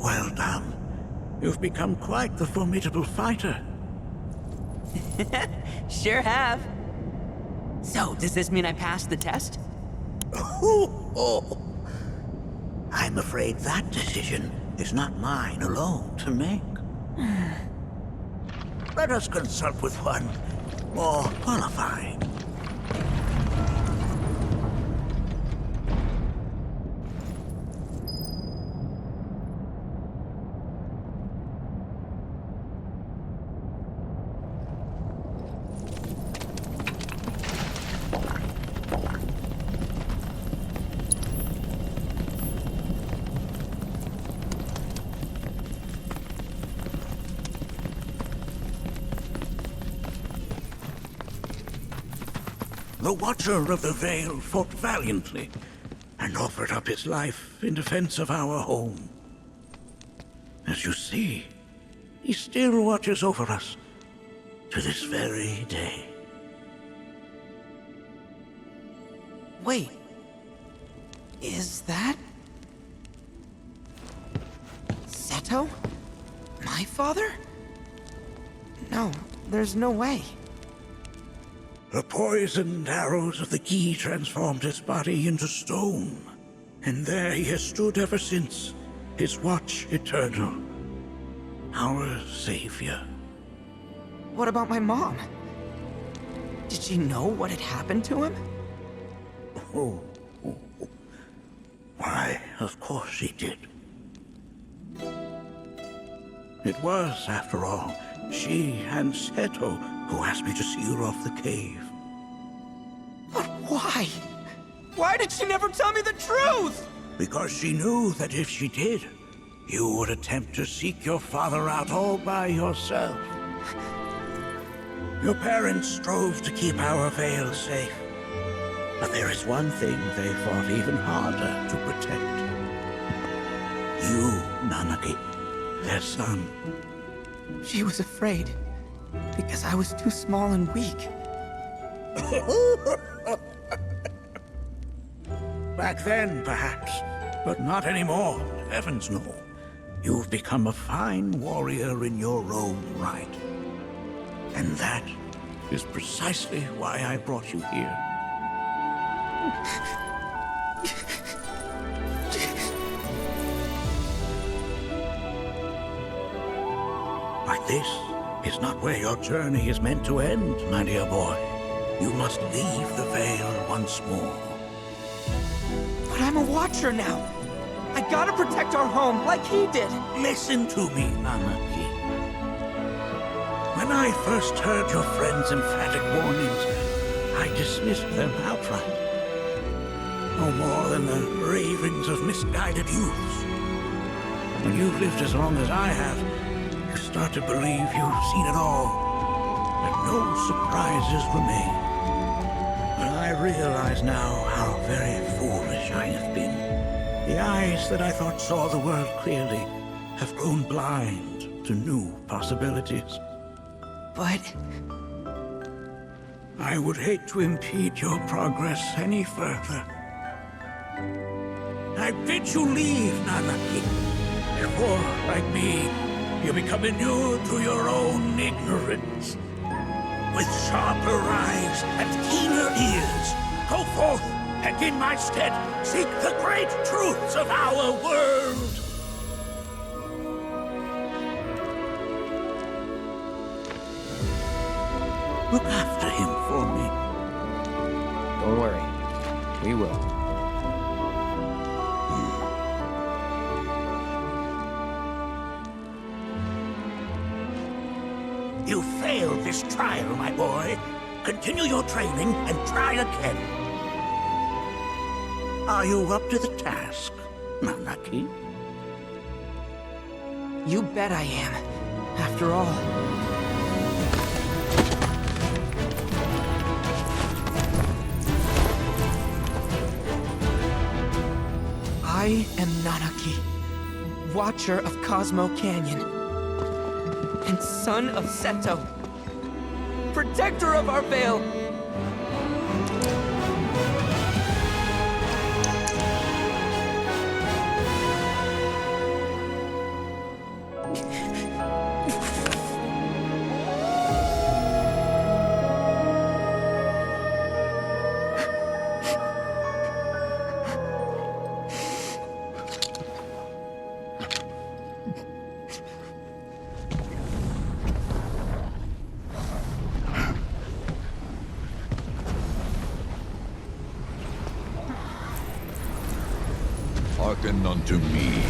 Well done. You've become quite the formidable fighter. Sure have. So, does this mean I passed the test? Oh. I'm afraid that decision is not mine alone to make. Let us consult with one more qualified. The Watcher of the Vale fought valiantly and offered up his life in defense of our home. As you see, he still watches over us to this very day. Wait. Is that... Seto? My father? No, there's no way. The poisoned arrows of the key transformed his body into stone, and there he has stood ever since, his watch eternal, our savior. What about my mom? Did she know what had happened to him? Oh. Why, of course she did. It was, after all, she and Seto who asked me to seal off the cave. But why? Why did she never tell me the truth? Because she knew that if she did, you would attempt to seek your father out all by yourself. Your parents strove to keep our Vale safe. But there is one thing they fought even harder to protect. You, Nanaki, their son. She was afraid, because I was too small and weak. Back then, perhaps, but not anymore, heavens no. You've become a fine warrior in your own right. And that is precisely why I brought you here. But this is not where your journey is meant to end, my dear boy. You must leave the Vale once more. But I'm a Watcher now. I gotta protect our home like he did. Listen to me, Nanaki. When I first heard your friend's emphatic warnings, I dismissed them outright. No more than the ravings of misguided youths. When you've lived as long as I have, you start to believe you've seen it all, that no surprises remain. But I realize now how very foolish I have been. The eyes that I thought saw the world clearly have grown blind to new possibilities. But... I would hate to impede your progress any further. I bid you leave, Nanaki, before, like me, you become inured to your own ignorance. With sharper eyes and keener ears, go forth and in my stead seek the great truths of our world. Look after him for me. Don't worry. We will. You failed this trial, my boy. Continue your training and try again. Are you up to the task, Nanaki? you bet I am. After all... I am Nanaki, Watcher of Cosmo Canyon, and son of Seto, protector of our Vale. Hearken unto me.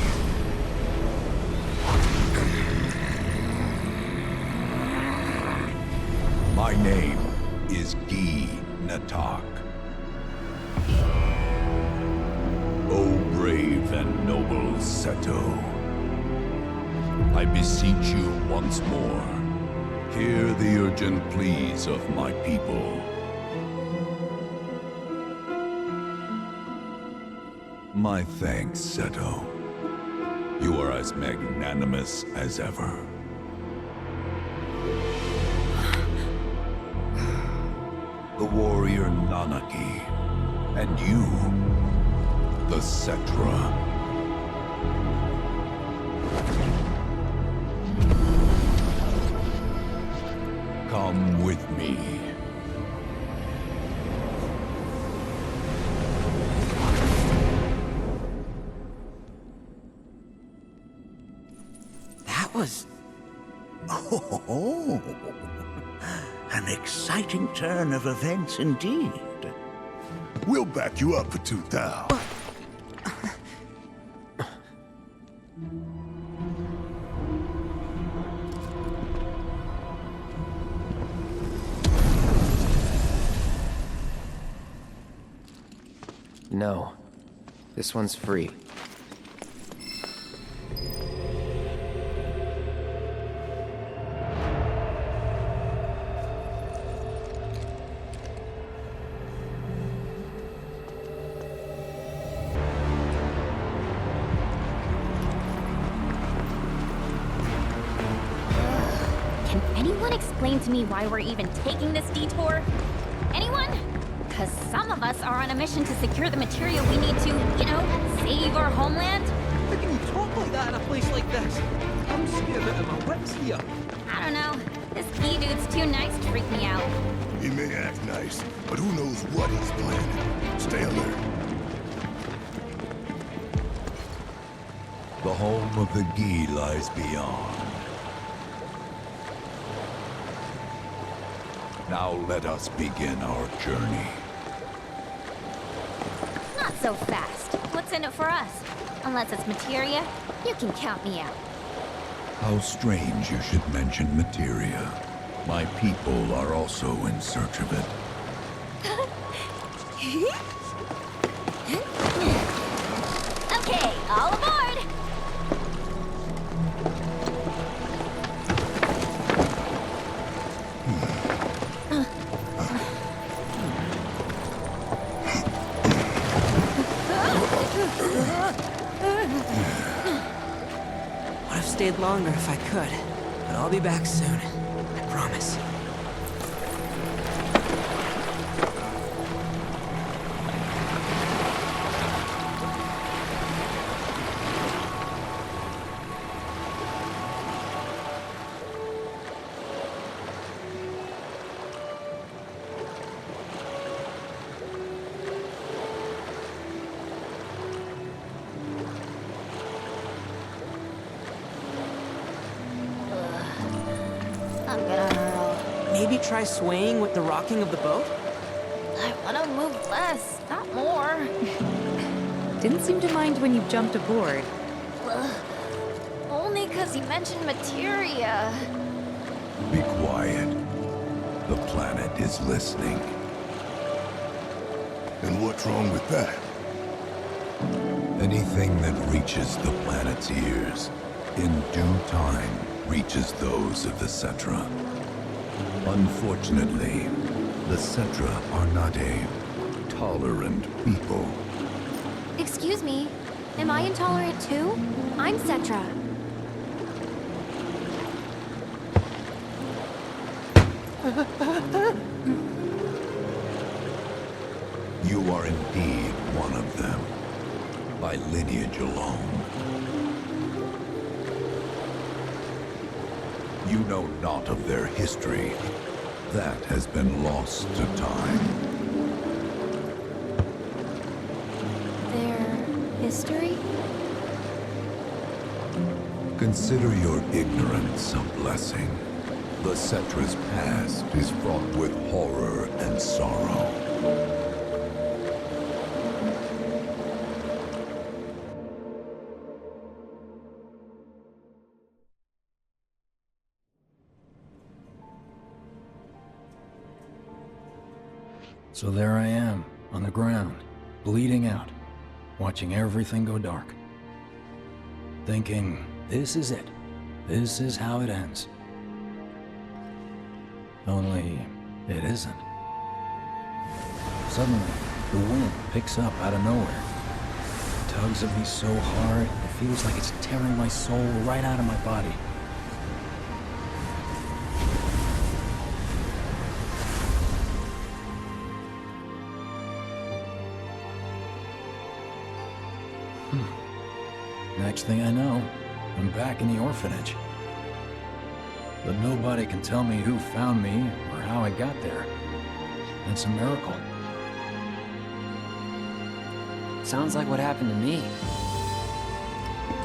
My name is Gi Natak. O brave and noble Seto, I beseech you once more, hear the urgent pleas of my people. My thanks, Seto. You are as magnanimous as ever. The warrior Nanaki, and you, the Cetra. Come with me. That was... Oh, an exciting turn of events indeed. We'll back you up for 2,000. No. This one's free. Can anyone explain to me why we're even taking this detour? Anyone? Because some of us are on a mission to secure the material we need to, you know, save our homeland. How can you talk like that in a place like this? I'm scared out of my wits here. I don't know. This key dude's too nice to freak me out. He may act nice, but who knows what he's planning. Stay alert. The home of the Gi lies beyond. Now let us begin our journey. Not so fast. What's in it for us? Unless it's materia, you can count me out. How strange you should mention materia. My people are also in search of it. Okay, all aboard! Would have stayed longer if I could, but I'll be back soon. I promise. I'm gonna hurl. Maybe try swaying with the rocking of the boat? I wanna move less, not more. Didn't seem to mind when you jumped aboard. Only because he mentioned materia. Be quiet. The planet is listening. And what's wrong with that? Anything that reaches the planet's ears, in due time, reaches those of the Cetra. Unfortunately, the Cetra are not a tolerant people. Excuse me, am I intolerant too? I'm Cetra. You are indeed one of them, by lineage alone. You know not of their history. That has been lost to time. Their history? Consider your ignorance a blessing. The Cetra's past is fraught with horror and sorrow. So there I am, on the ground, bleeding out, watching everything go dark. Thinking, this is it. This is how it ends. Only, it isn't. Suddenly, the wind picks up out of nowhere. It tugs at me so hard, it feels like it's tearing my soul right out of my body. Next thing I know, I'm back in the orphanage. But nobody can tell me who found me or how I got there. It's a miracle. Sounds like what happened to me.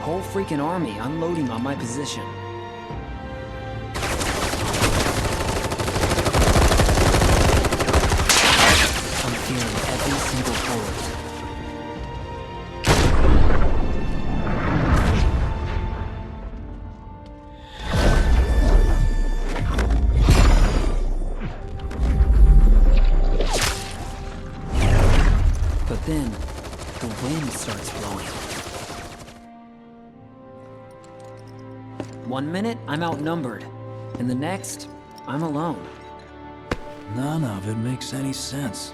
Whole freaking army unloading on my position. I'm feeling every single bullet. Then, the wind starts blowing. 1 minute, I'm outnumbered. And the next, I'm alone. None of it makes any sense.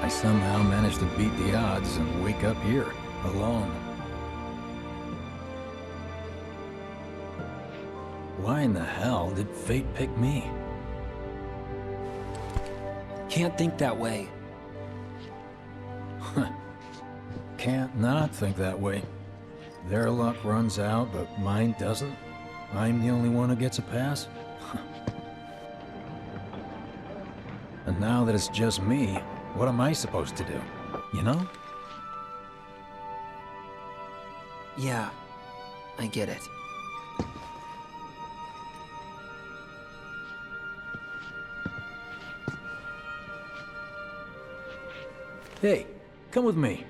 I somehow managed to beat the odds and wake up here, alone. Why in the hell did fate pick me? Can't think that way. Can't not think that way. Their luck runs out, but mine doesn't. I'm the only one who gets a pass. And now that it's just me, what am I supposed to do? You know? Yeah, I get it. Hey, come with me.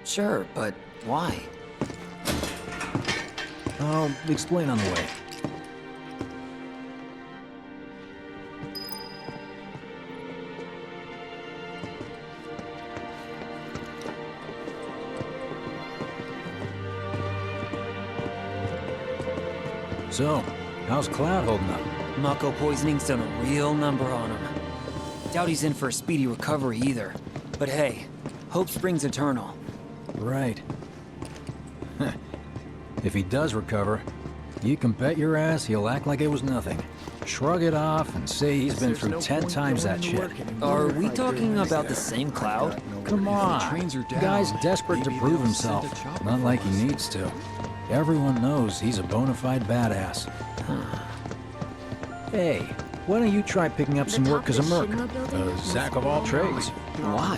Sure, but why? I'll explain on the way. So, how's Cloud holding up? Mako poisoning's done a real number on him. Doubt he's in for a speedy recovery either. But hey, hope springs eternal. Right. If he does recover, you can bet your ass he'll act like it was nothing. Shrug it off and say he's been through 10 times that shit. Are we talking about the same Cloud? Come on. The guy's desperate to prove himself. Not like he needs to. Everyone knows he's a bona fide badass. Hey, why don't you try picking up some work as a merc? A Zack of all trades. Why?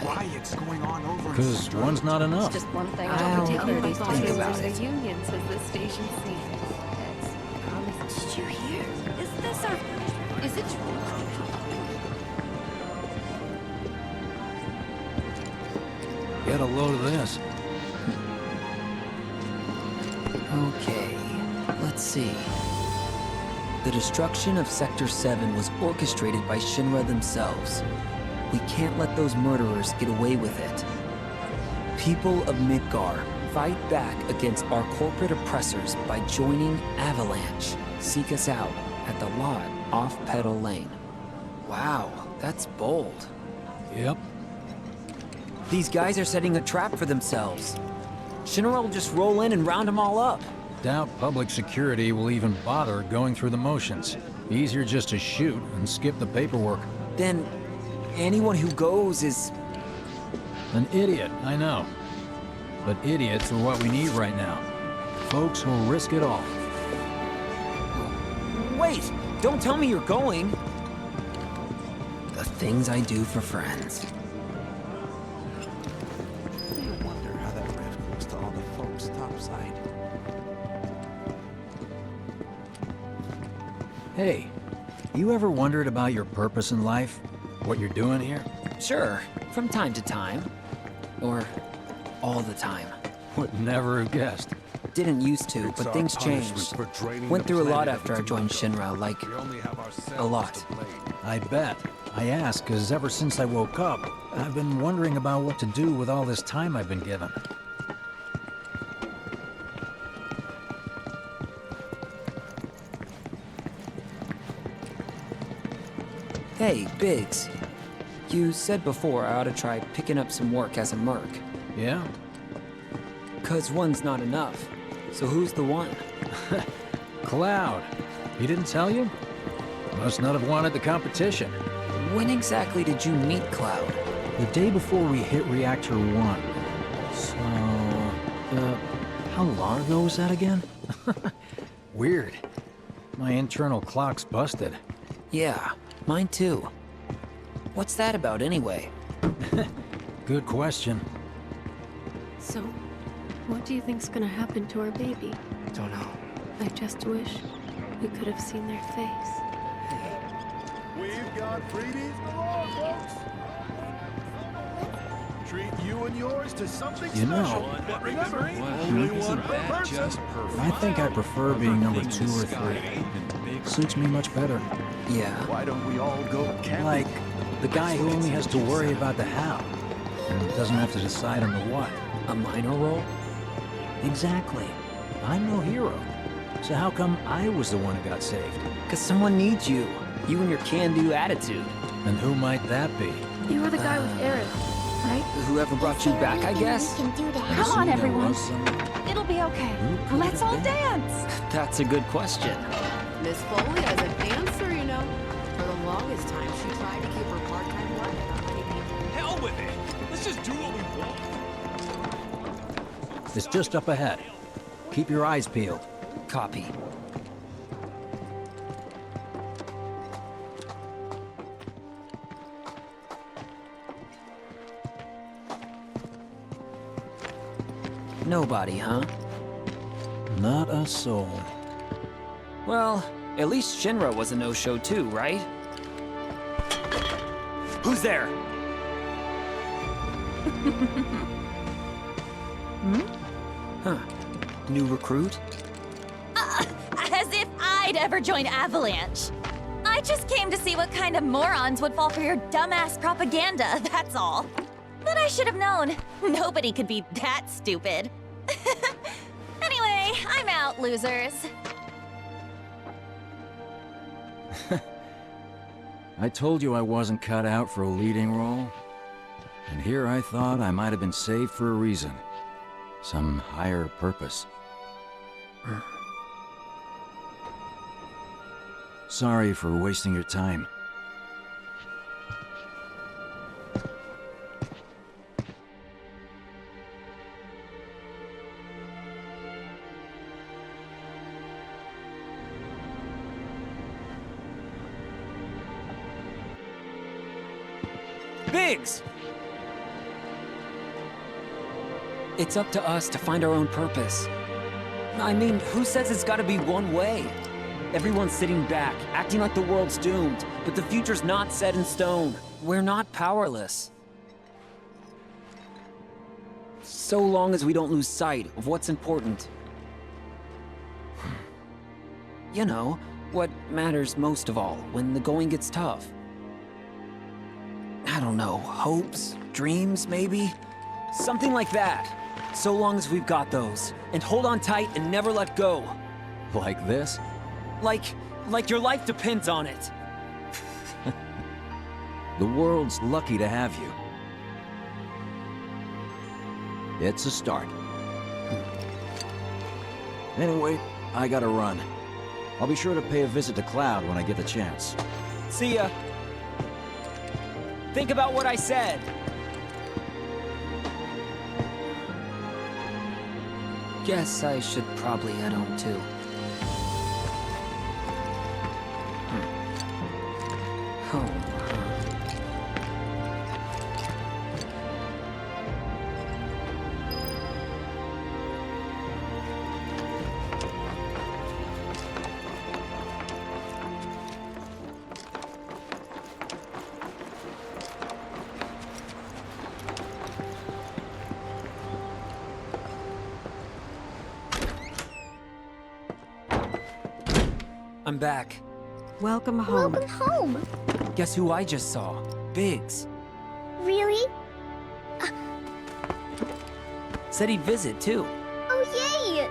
Because one's not enough. Just one thing. I don't particularly really thought think it about was it. the union says the station sees. Did you hear? Is this our? Is it true? Get a load of this. Okay, let's see. The destruction of Sector 7 was orchestrated by Shinra themselves. We can't let those murderers get away with it. People of Midgar, fight back against our corporate oppressors by joining Avalanche. Seek us out at the lot off Petal Lane. Wow, that's bold. Yep. These guys are setting a trap for themselves. Shinra will just roll in and round them all up. Doubt public security will even bother going through the motions. Easier just to shoot and skip the paperwork. Then, anyone who goes is... An idiot, I know. But idiots are what we need right now. Folks who'll risk it all. Wait! Don't tell me you're going! The things I do for friends. I wonder how that rift goes to all the folks topside. Hey, you ever wondered about your purpose in life? What you're doing here? Sure, from time to time. Or all the time. Would never have guessed. didn't used to, but things changed. Went through a lot after I joined Shinra, like, a lot. I bet. I ask because ever since I woke up, I've been wondering about what to do with all this time I've been given. Hey, Biggs. You said before I ought to try picking up some work as a merc. Yeah? 'Cause one's not enough. So who's the one? Cloud. He didn't tell you? Must not have wanted the competition. When exactly did you meet Cloud? The day before we hit Reactor 1. So... how long ago was that again? Weird. My internal clock's busted. Yeah, mine too. What's that about anyway? Good question. So, what do you think's gonna happen to our baby? Don't know. I just wish we could have seen their face. We've got freebies galore, folks. Treat you and yours to something You know, special. But remember, only one per person. I think I prefer being number 2 or 3. Suits me much better. Yeah. Why don't we all go camping? Like, the guy who only has to worry about the how, and doesn't have to decide on the what. A minor role? Exactly. I'm no hero. So how come I was the one who got saved? 'Cause someone needs you. You and your can-do attitude. And who might that be? You were the guy with Eric, right? Whoever brought you back, I guess? Come on, everyone. It'll be okay. Let's all dance. That's a good question. Miss Foley is a dancer, you know. For the longest time, she tried to keep her part-time work without Hell with it! Let's just do what we want. It's just up ahead. Keep your eyes peeled. Copy. Nobody, huh? Not a soul. Well, at least Shinra was a no-show too, right? Who's there? Huh. New recruit? As if I'd ever join Avalanche. I just came to see what kind of morons would fall for your dumbass propaganda, that's all. But I should have known. Nobody could be that stupid. Anyway, I'm out, losers. I told you I wasn't cut out for a leading role. And here I thought I might have been saved for a reason. Some higher purpose. Sorry for wasting your time. Biggs! It's up to us to find our own purpose. I mean, who says it's gotta be one way? Everyone's sitting back, acting like the world's doomed, but the future's not set in stone. We're not powerless. So long as we don't lose sight of what's important. You know, what matters most of all when the going gets tough. I don't know, hopes, dreams, maybe? Something like that. So long as we've got those. And hold on tight and never let go. Like this? Like your life depends on it. The world's lucky to have you. It's a start. Anyway, I gotta run. I'll be sure to pay a visit to Cloud when I get the chance. See ya. Think about what I said. Guess I should probably head home too. Home. I'm back. Welcome home. Welcome home. Guess who I just saw? Biggs. Really? Said he'd visit, too. Oh, yay!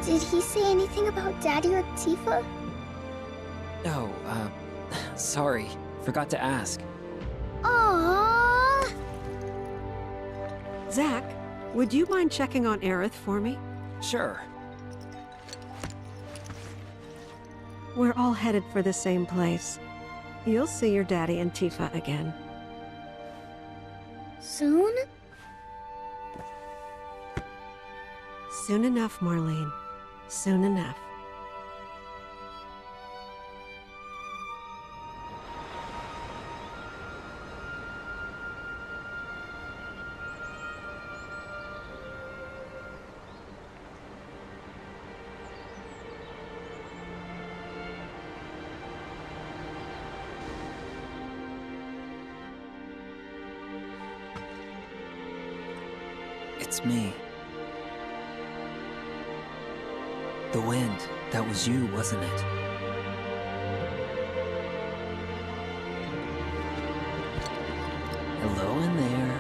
Did he say anything about Daddy or Tifa? Oh, sorry. Forgot to ask. Aww. Zach, would you mind checking on Aerith for me? Sure. We're all headed for the same place. You'll see your daddy and Tifa again. Soon? Soon enough, Marlene. Soon enough. It's me. The wind. That was you, wasn't it? Hello in there.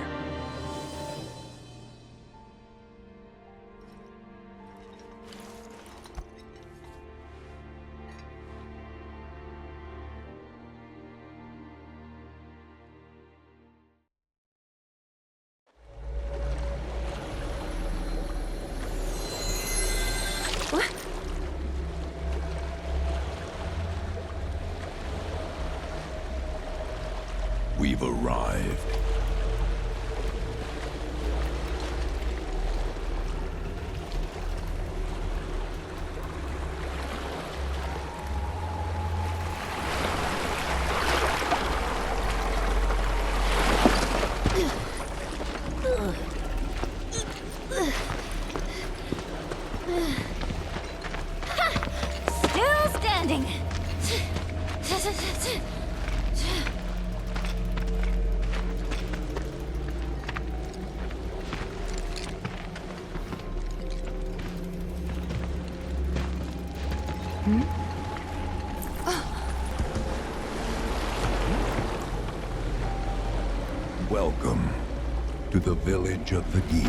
We've arrived. Still standing. Welcome to the village of the Gi.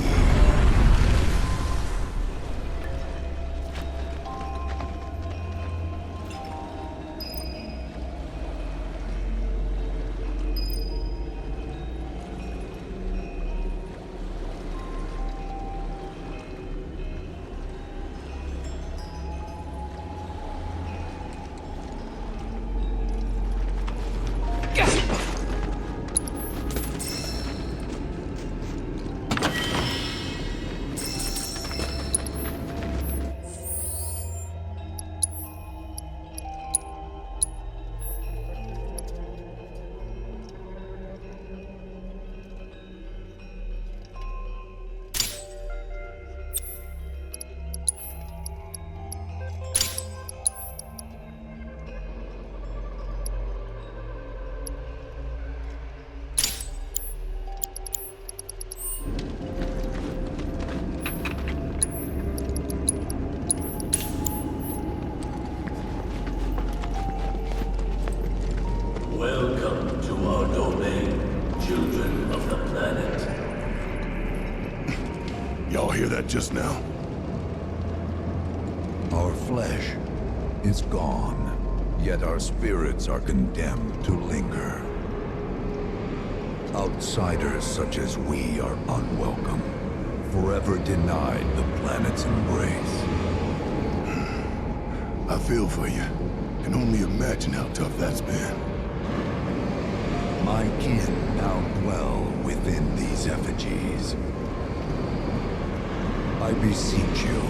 Welcome to our domain, children of the planet. Y'all hear that just now? Our flesh is gone, yet our spirits are condemned to linger. Outsiders such as we are unwelcome, forever denied the planet's embrace. I feel for you. Can only imagine how tough that's been. My kin now dwell within these effigies. I beseech you,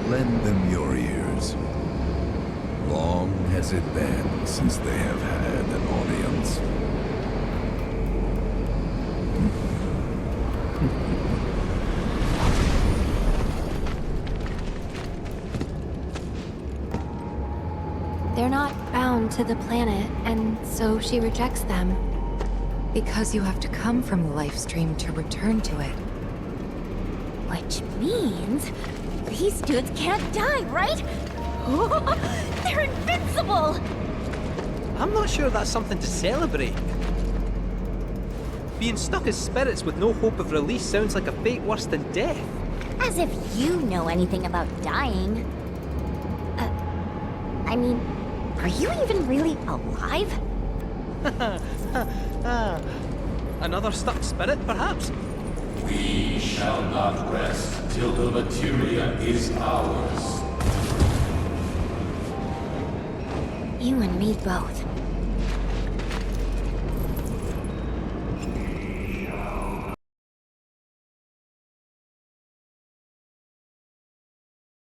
lend them your ears. Long has it been since they have had an audience. They're not bound to the planet, and so she rejects them. Because you have to come from the life stream to return to it. Which means These dudes can't die, right? They're invincible! I'm not sure that's something to celebrate. Being stuck as spirits with no hope of release sounds like a fate worse than death. As if you know anything about dying. I mean, are you even really alive? Another stuck spirit, perhaps? We shall not rest till the materia is ours. You and me both.